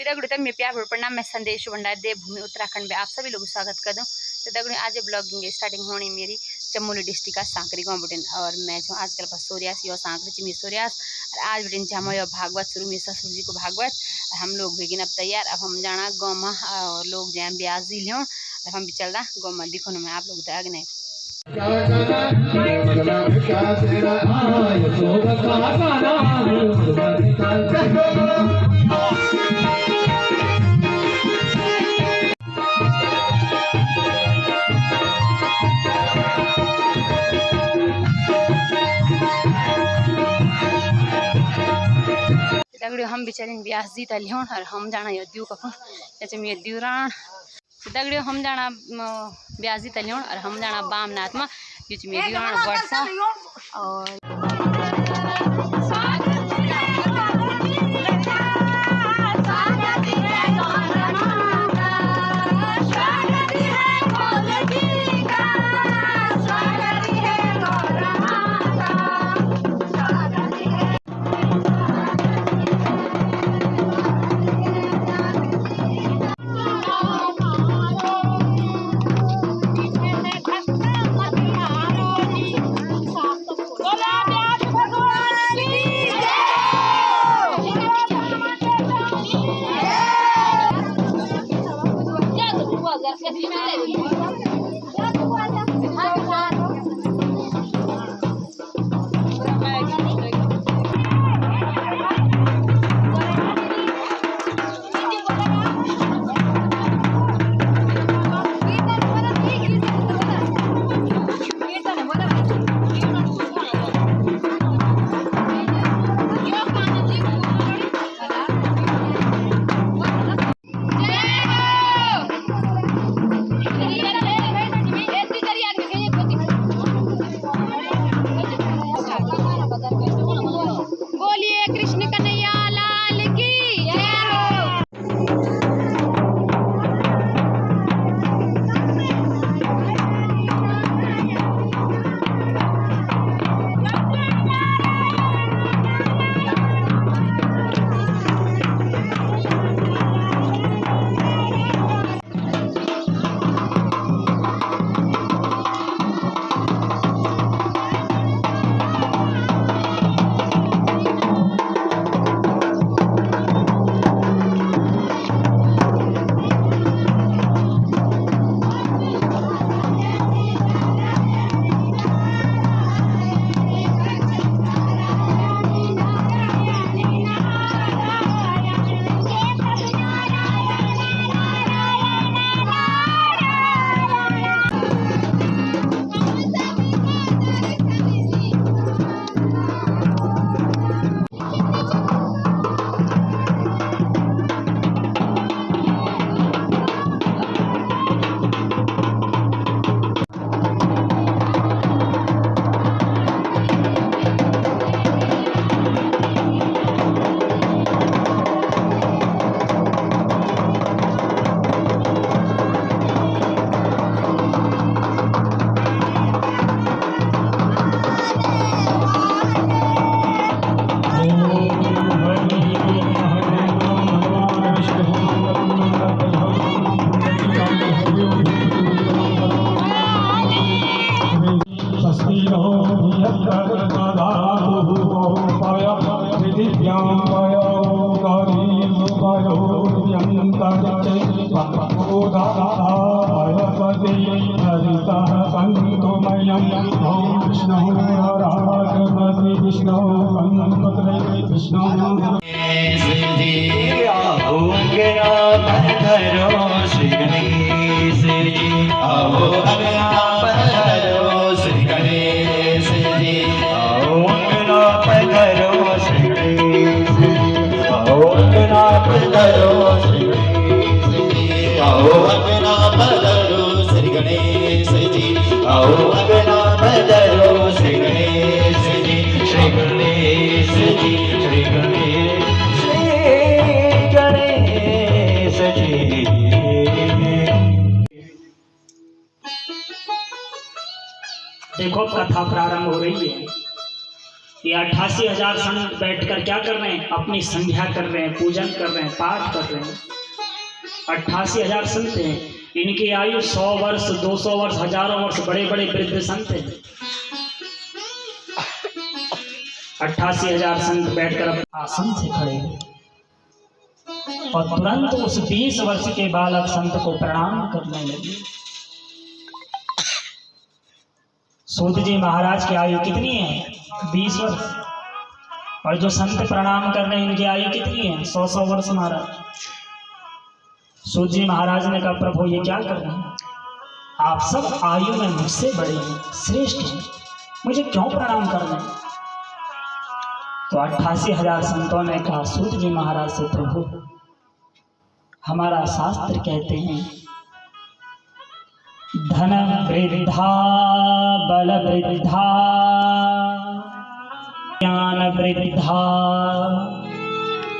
सभी दगड़ियों मैं प्यार भर प्रणाम। मैं संदेश भंडार देवभूमि उत्तराखंड में आप सभी लोगों को स्वागत कर दूँ। तो दगड़ियों आज ब्लॉगिंग स्टार्टिंग होनी मेरी चमोली डिस्ट्रिक्ट का सांकरी गाँव बटिन और मैं जो आजकल पर सूर्यास यो सांकरी चिमी सूर्यास और आज बटिन हम भागवत शुरू में ससुर जी को भागवत हम लोग हुए अब तैयार। अब हम जाना गाँव में और लोग जो ब्याज दी लियो अब हम भी चल रहा गाँव में दिखो मैं आप लोग आगे नहीं दगड़ियों हम भी चलें ब्यास जी तलियों और हम जाना यो द्यू कखो ये द्यूरान दगड़ियों हम जाना ब्यास जी तलियों और हम जाना बामनाथ में ये द्यूरान वर्षा और देखो कथा प्रारंभ हो रही है। ये 88,000 संत बैठकर क्या कर रहे हैं? अपनी संध्या कर रहे हैं, पूजन कर रहे हैं, पाठ कर रहे हैं। 88,000 संत हैं। इनकी आयु 100 वर्ष, 200 वर्ष, हजारों वर्ष, बड़े बड़े वृद्ध संत हैं। 88,000 संत बैठकर आसन से खड़े हैं और तुरंत उस 20 वर्ष के बालक संत को प्रणाम करने लगे। सूत जी महाराज की आयु कितनी है? 20 वर्ष। और जो संत प्रणाम कर रहे हैं इनकी आयु कितनी है? 100 वर्ष। महाराज सूत जी महाराज ने कहा, प्रभु ये क्या कर रहे हैं? आप सब आयु में मुझसे बड़े हैं, श्रेष्ठ हैं, मुझे क्यों प्रणाम कर रहे हैं? तो 88,000 संतों ने कहा सूत जी महाराज से, प्रभु हमारा शास्त्र कहते हैं धन वृद्धा बल वृद्धा ज्ञान वृद्धा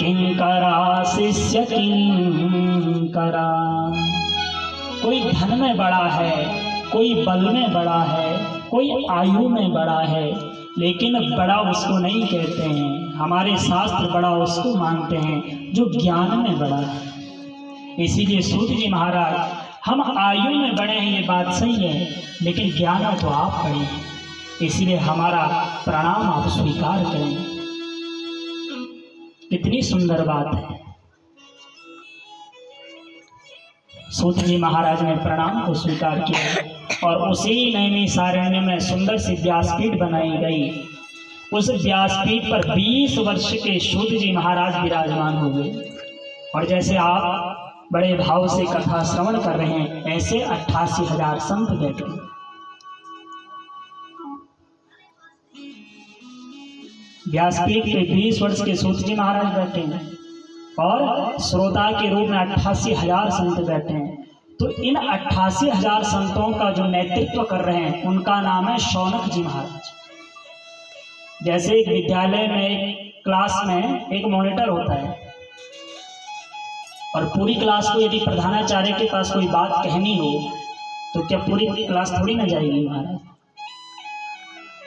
किंकरा शिष्य किंकरा। कोई धन में बड़ा है, कोई बल में बड़ा है, कोई आयु में बड़ा है, लेकिन बड़ा उसको नहीं कहते हैं। हमारे शास्त्र बड़ा उसको मानते हैं जो ज्ञान में बड़ा है। इसीलिए सूत जी महाराज, हम आयु में बड़े हैं ये बात सही है, लेकिन ज्ञान में तो आप बड़े हैं, इसीलिए हमारा प्रणाम आप स्वीकार करें। कितनी सुंदर बात है। सूत जी महाराज ने प्रणाम को स्वीकार किया और उसी नैमिषारण्य में सुंदर सी व्यासपीठ बनाई गई। उस व्यासपीठ पर 20 वर्ष के सूत जी महाराज विराजमान हो गए। और जैसे आप बड़े भाव से कथा श्रवण कर रहे हैं, ऐसे 88,000 संत बैठे। व्यासपीठ पे 20 वर्ष के सूत जी महाराज बैठे हैं और श्रोता के रूप में 88,000 संत बैठे हैं। तो इन 88,000 संतों का जो नेतृत्व कर रहे हैं उनका नाम है शौनक जी महाराज। जैसे एक विद्यालय में, एक क्लास में एक मॉनिटर होता है और पूरी क्लास को यदि प्रधानाचार्य के पास कोई बात कहनी हो तो क्या पूरी क्लास थोड़ी ना जाएगी महाराज?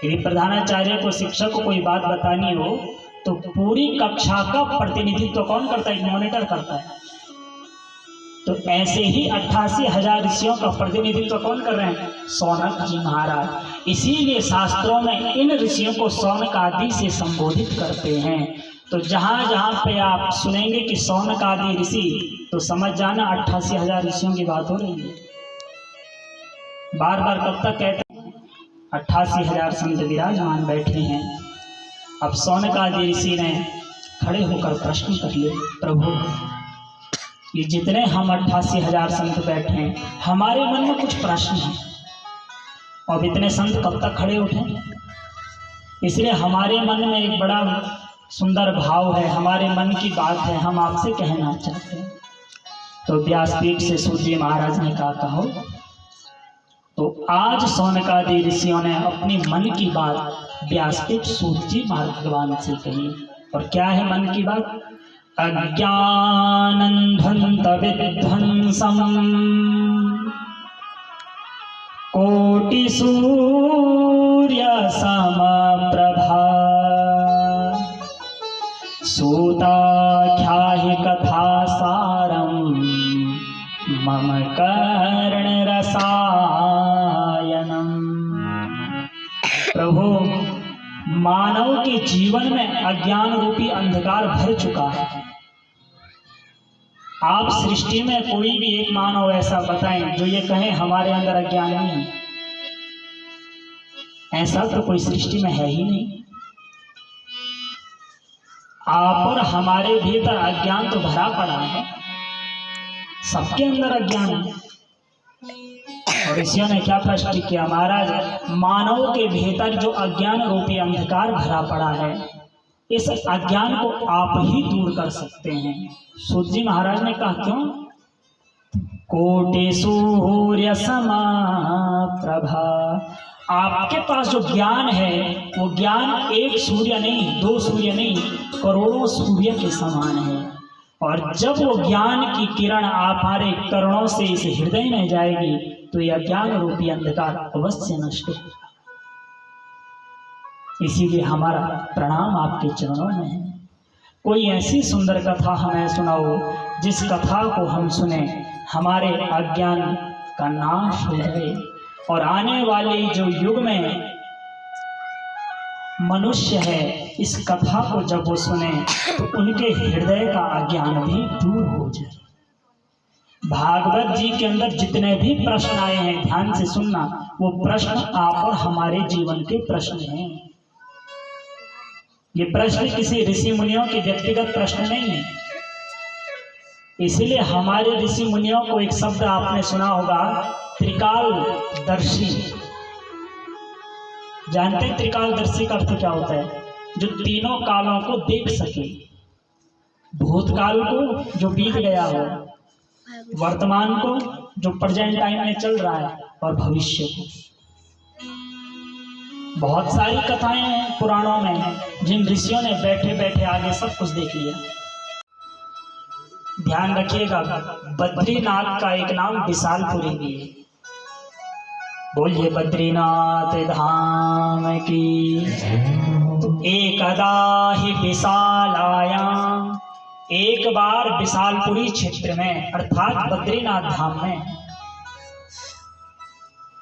यदि प्रधानाचार्य को, शिक्षक को कोई बात बतानी हो तो पूरी कक्षा का प्रतिनिधित्व कौन करता है? मॉनिटर करता है। तो ऐसे ही 88,000 ऋषियों का प्रतिनिधित्व कौन कर रहे हैं? शौनक जी महाराज। इसीलिए शास्त्रों में इन ऋषियों को शौनक आदि से संबोधित करते हैं। तो जहाँ जहाँ पे आप सुनेंगे कि शौनक आदि ऋषि, तो समझ जाना 88,000 ऋषियों की बात हो रही है। बार बार कब तक कहते हैं? 88,000 संत विराजमान बैठे हैं। अब शौनक आदि ऋषि ने खड़े होकर प्रश्न कर लिए, प्रभु ये जितने हम 88,000 संत बैठे हैं, हमारे मन में कुछ प्रश्न है। अब इतने संत कब तक खड़े उठे? इसलिए हमारे मन में एक बड़ा सुंदर भाव है, हमारे मन की बात है, हम आपसे कहना चाहते हैं। तो व्यासपीठ से सूत जी महाराज ने कहा, कहो। तो आज शौनकादि ऋषियों ने अपनी मन की बात व्यासपीठ सूत जी महाराज भगवान से कही। और क्या है मन की बात? अज्ञानंधंत विध्वंसम कोटि सूर्य समप्रभा सूताख्याहि कथा सारम मम कर्ण रसायनम। प्रभु, मानव के जीवन में अज्ञान रूपी अंधकार भर चुका है। आप सृष्टि में कोई भी एक मानव ऐसा बताएं जो ये कहे हमारे अंदर अज्ञान नहीं है। ऐसा तो कोई सृष्टि में है ही नहीं। आप और हमारे भीतर अज्ञान तो भरा पड़ा है, सबके अंदर अज्ञान है। और ऋषियों ने क्या प्रश्न किया? महाराज, मानव के भीतर जो अज्ञान रूपी अंधकार भरा पड़ा है, इस अज्ञान को आप ही दूर कर सकते हैं। सूत जी महाराज ने कहा, क्यों? कोटि सूर्य समप्रभा। आपके पास जो ज्ञान है वो ज्ञान एक सूर्य नहीं, दो सूर्य नहीं, करोड़ों सूर्य के समान है। और जब वो ज्ञान की किरण हमारे करणों से इस हृदय में जाएगी तो यह ज्ञान रूपी अंधकार अवश्य नष्ट होगा। इसीलिए हमारा प्रणाम आपके चरणों में है। कोई ऐसी सुंदर कथा हमें सुनाओ जिस कथा को हम सुने हमारे अज्ञान का नाश हो जाए और आने वाले जो युग में मनुष्य है इस कथा को जब वो सुने तो उनके हृदय का अज्ञान भी दूर हो जाए। भागवत जी के अंदर जितने भी प्रश्न आए हैं ध्यान से सुनना, वो प्रश्न आप और हमारे जीवन के प्रश्न हैं। ये प्रश्न किसी ऋषि मुनियों के व्यक्तिगत प्रश्न नहीं है। इसलिए हमारे ऋषि मुनियों को एक शब्द आपने सुना होगा, त्रिकालदर्शी। जानते हैं त्रिकालदर्शी का अर्थ क्या होता है? जो तीनों कालों को देख सके, भूतकाल को जो बीत गया हो, वर्तमान को जो प्रेजेंट टाइम में चल रहा है, और भविष्य को। बहुत सारी कथाएं हैं पुराणों में जिन ऋषियों ने बैठे बैठे आगे सब कुछ देख लिया। ध्यान रखिएगा, बद्रीनाथ का एक नाम विशालपुरी भी है। बोलिए बद्रीनाथ धाम की। एकदा ही विशालायाम, एक बार विशालपुरी क्षेत्र में अर्थात बद्रीनाथ धाम में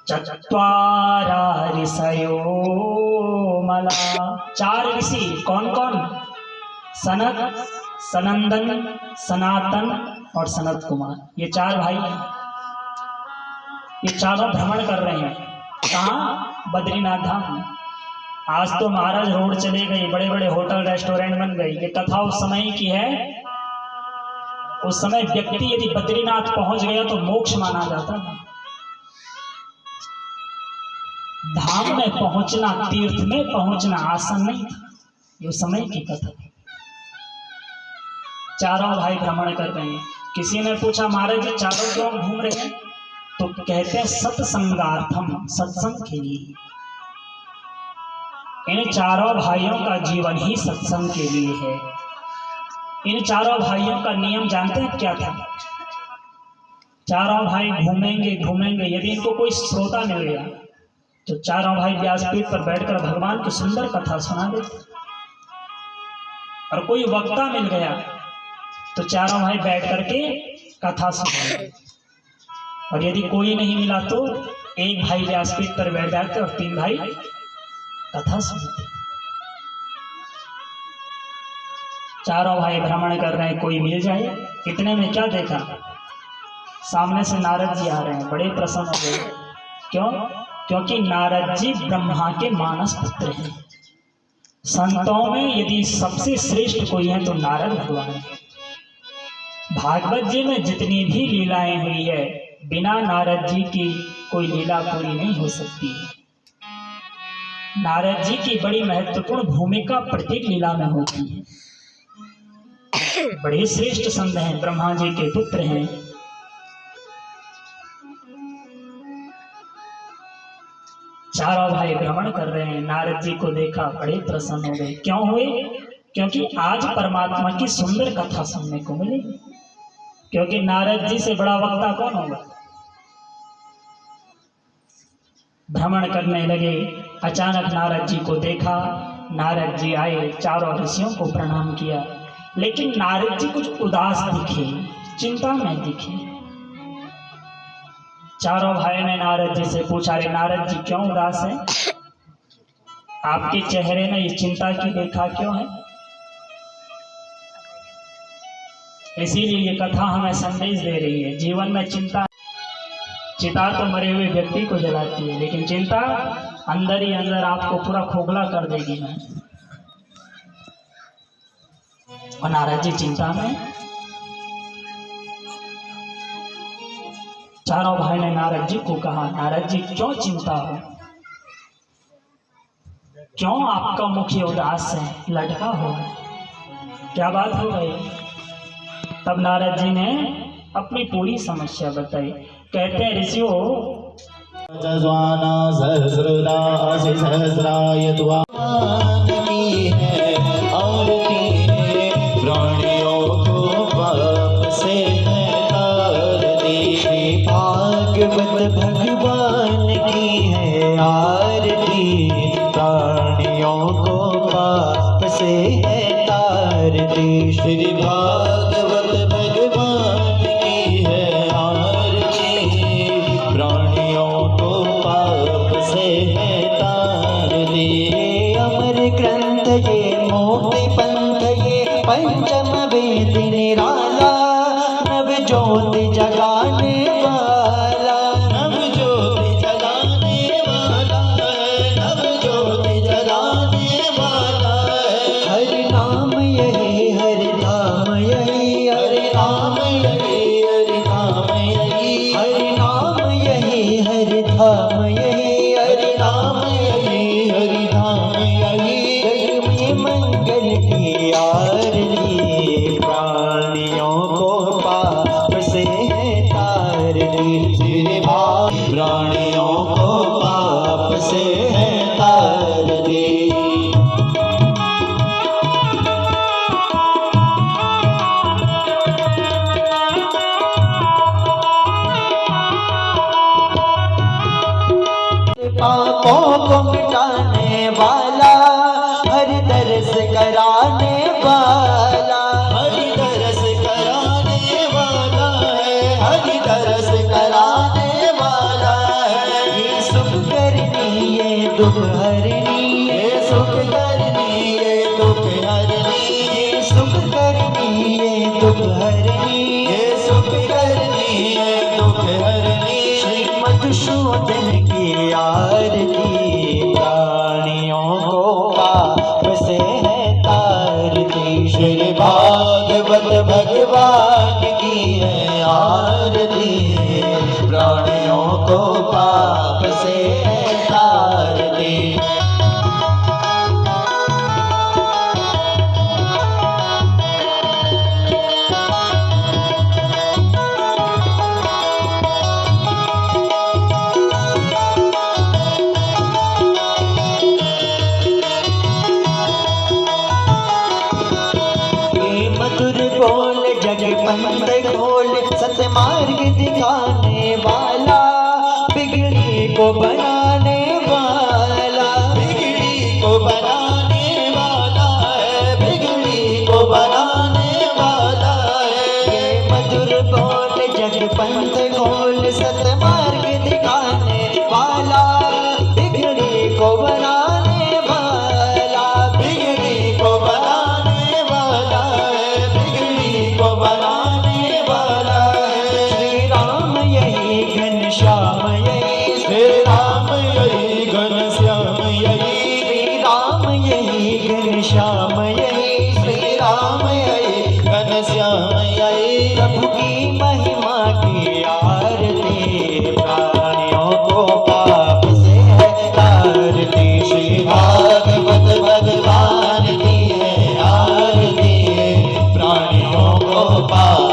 चत्वारा ऋषयो मला, 4 ऋषि। कौन कौन? सनत, सनंदन, सनातन और सनत कुमार। ये 4 भाई हैं। ये चारों भ्रमण कर रहे हैं। कहाँ? बद्रीनाथ धाम में। आज तो महाराज रोड चले गए, बड़े बड़े होटल रेस्टोरेंट बन गए। ये कथा उस समय की है। उस समय व्यक्ति यदि बद्रीनाथ पहुंच गया तो मोक्ष माना जाता था। धाम में पहुंचना, तीर्थ में पहुंचना आसान नहीं था। ये उस समय की कथा। चारों भाई भ्रमण कर रहे हैं। किसी ने पूछा महाराज जी चारों क्यों घूम रहे हैं? तो कहते हैं सत्संगार्थम, सत्संग के लिए। इन चारों भाइयों का जीवन ही सत्संग के लिए है। इन चारों भाइयों का नियम जानते हैं क्या था? चारों भाई घूमेंगे घूमेंगे, यदि इनको कोई श्रोता मिल गया तो चारों भाई व्यासपीठ पर बैठकर भगवान की सुंदर कथा सुना देते। और कोई वक्ता मिल गया तो चारों भाई बैठ करके कथा सुनाते। और यदि कोई नहीं मिला तो एक भाई व्यासपीठ पर बैठ जाते और 3 भाई कथा सुनते। चारों भाई भ्रमण कर रहे हैं, कोई मिल जाए। इतने में क्या देखा? सामने से नारद जी आ रहे हैं। बड़े प्रसन्न हो गए। क्यों? क्योंकि नारद जी ब्रह्मा के मानस पुत्र हैं। संतों में यदि सबसे श्रेष्ठ कोई है तो नारद भगवान है। भागवत जी में जितनी भी लीलाएं हुई है, बिना नारद जी की कोई लीला पूरी नहीं हो सकती है। नारद जी की बड़ी महत्वपूर्ण भूमिका प्रत्येक लीला में होती है। बड़े श्रेष्ठ संत हैं, ब्रह्मा जी के पुत्र हैं। चारों भाई भ्रमण कर रहे हैं। नारद जी को देखा, बड़े प्रसन्न हो गए। क्यों हुए? क्योंकि आज परमात्मा की सुंदर कथा सुनने को मिली। क्योंकि नारद जी से बड़ा वक्ता कौन होगा? भ्रमण करने लगे। अचानक नारद जी को देखा। नारद जी आए, चारों ऋषियों को प्रणाम किया। लेकिन नारद जी कुछ उदास दिखे, चिंता में दिखे। चारों भाई ने नारद जी से पूछा, अरे नारद जी क्यों उदास हैं? आपके चेहरे में ये चिंता की रेखा क्यों है? इसीलिए ये कथा हमें संदेश दे रही है। जीवन में चिंता, चिता तो मरे हुए व्यक्ति को जलाती है, लेकिन चिंता अंदर ही अंदर आपको पूरा खोखला कर देगी ना। और नारद जी चिंता में। चारों भाई ने नारद जी को कहा, नारद जी क्यों चिंता हो? क्यों आपका मुख उदास है, लटका हो? क्या बात हो गई? तब नारद जी ने अपनी पूरी समस्या बताई। कहते हैं ऋषियों, भागवत भगवान की है आरती, प्राणियों ज्योति जगाने वाला, नव ज्योति जगाने वाला है, नव ज्योति जगाने वाला है। हरि नाम यही, हरि नाम यही, हरि नाम यही, हरि नाम यही, हरि नाम यही, हरि धाम यही, हरि नाम यही, हरि धाम यही। जग में मंगल की आरती, प्राणियों को पाप से है तार दी। श्री भाग प्राणियों को पाप से है तार दी। पापों को मिटाने वाला, हरि दर्श कराने वाला, हरि दर्श कराने वाला है, हरि दर्श कराने वाला है। ये सुख करनी ये दुख हरनी, ये सुख करनी ये दुख हरनी, ये सुख करनी ये दुख हरनी, ये सुख करनी ये दुख हरनी। श्री मधुसूदन की आरती, प्राणियों को पाप से है तारती। श्री भागवत भगवान की है आरती, प्राणियों को पाप से है तारती। बोल जग पंथ खोल, सतमार्ग दिखाने वाला, बिगड़ी को बनाने वाला, बिगड़ी को बनाने वाला है, बिगड़ी को बनाने वाला है। मधुर बोल जग पंथ खोल, सतमार्ग दिखाने वाला, बिगड़ी को बनाने वाला, बिगड़ी को बनाने वाला है, बिगड़ी को बनाने वाला है। श्री राम यही घनश्याम यही, श्री राम यही घनश्याम यही, श्री राम यही घनश्याम यही, श्री राम यही घनश्याम यही। प्रभु की महिमा की आरती, प्राणियों को पाप से है तारती। श्री भागवत भगवान की है आरती, प्राणियों को पाप